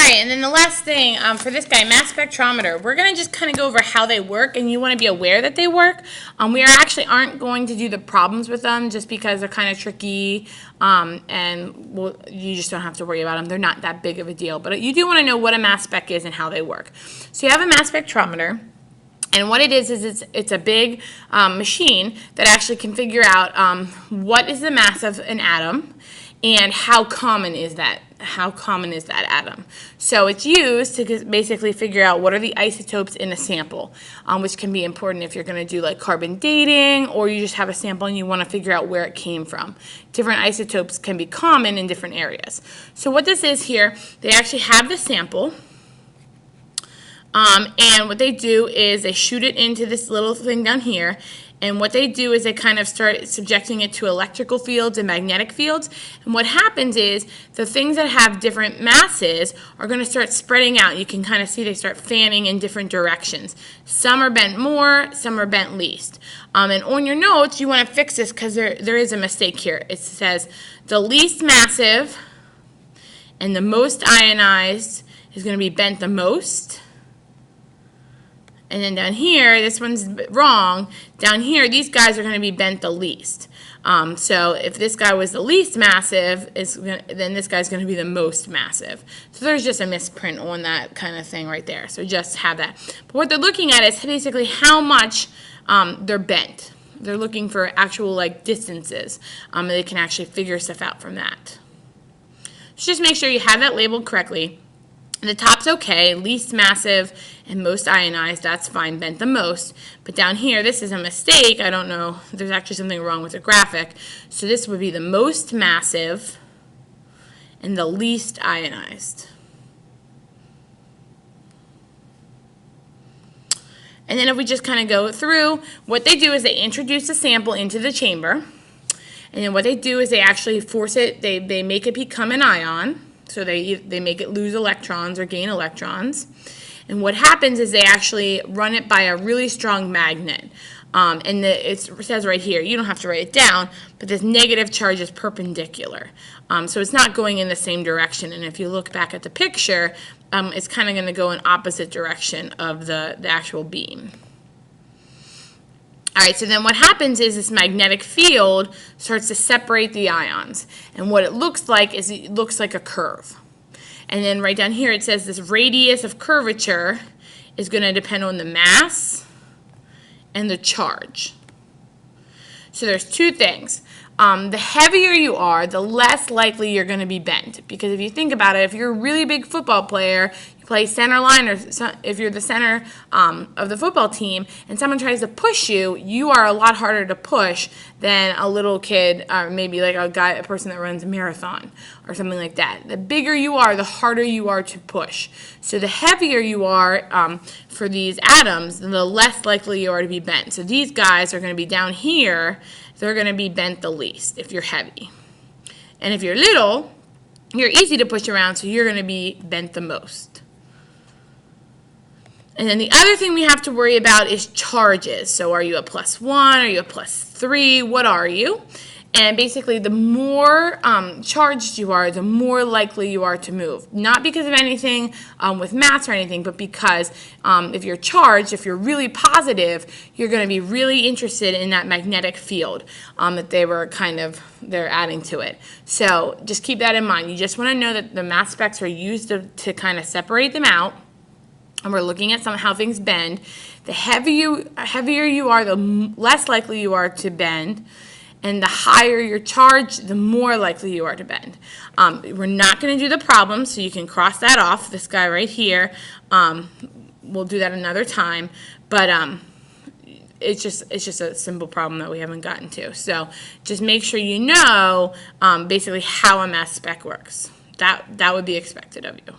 right, and then the last thing for this guy, mass spectrometer, we're going to just kind of go over how they work, and you want to be aware that they work. We aren't going to do the problems with them just because they're kind of tricky, and you just don't have to worry about them. They're not that big of a deal, but you do want to know what a mass spec is and how they work. So you have a mass spectrometer. And what it is it's a big machine that actually can figure out what is the mass of an atom and how common is that atom. So it's used to basically figure out what are the isotopes in a sample, which can be important if you're going to do like carbon dating, or you just have a sample and you want to figure out where it came from. Different isotopes can be common in different areas. So what this is here, they actually have the sample. And what they do is they shoot it into this little thing down here, and what they do is they kind of start subjecting it to electrical fields and magnetic fields, and what happens is the things that have different masses are going to start spreading out. You can kind of see they start fanning in different directions. Some are bent more, some are bent least. And on your notes, you want to fix this because there is a mistake here. It says the least massive and the most ionized is going to be bent the most. And then down here, this one's wrong. Down here, these guys are going to be bent the least. So if this guy was the least massive, then this guy's going to be the most massive. So there's just a misprint on that kind of thing right there. So just have that. But what they're looking at is basically how much they're bent. They're looking for actual like distances. And they can actually figure stuff out from that. So just make sure you have that labeled correctly. The top's okay, least massive and most ionized, that's fine, bent the most. But down here, this is a mistake. I don't know, there's actually something wrong with the graphic. So this would be the most massive and the least ionized. And then if we just kind of go through, what they do is they introduce a sample into the chamber. And then what they do is they actually force it, they make it become an ion. So they make it lose electrons or gain electrons. And what happens is they actually run it by a really strong magnet. It says right here, you don't have to write it down, but this negative charge is perpendicular. So it's not going in the same direction. And if you look back at the picture, it's kind of going to go in opposite direction of the actual beam. All right, so then what happens is this magnetic field starts to separate the ions. And what it looks like is it looks like a curve. And then right down here it says this radius of curvature is going to depend on the mass and the charge. So there's two things. The heavier you are, the less likely you're going to be bent. Because if you think about it, if you're a really big football player, you play center line, or if you're the center of the football team, and someone tries to push you, you are a lot harder to push than a little kid, or maybe like a person that runs a marathon or something like that. The bigger you are, the harder you are to push. So the heavier you are for these atoms, the less likely you are to be bent. So these guys are going to be down here. They're going to be bent the least if you're heavy. And if you're little, you're easy to push around, so you're going to be bent the most. And then the other thing we have to worry about is charges. So are you a +1? Are you a +3? What are you? And basically, the more charged you are, the more likely you are to move. Not because of anything with mass or anything, but because if you're charged, if you're really positive, you're going to be really interested in that magnetic field that they're adding to it. So just keep that in mind. You just want to know that the mass specs are used to kind of separate them out. And we're looking at how things bend. The heavier you are, the less likely you are to bend. And the higher your charge, the more likely you are to bend. We're not going to do the problem, so you can cross that off. This guy right here, we'll do that another time. But it's just a simple problem that we haven't gotten to. So just make sure you know basically how a mass spec works. That would be expected of you.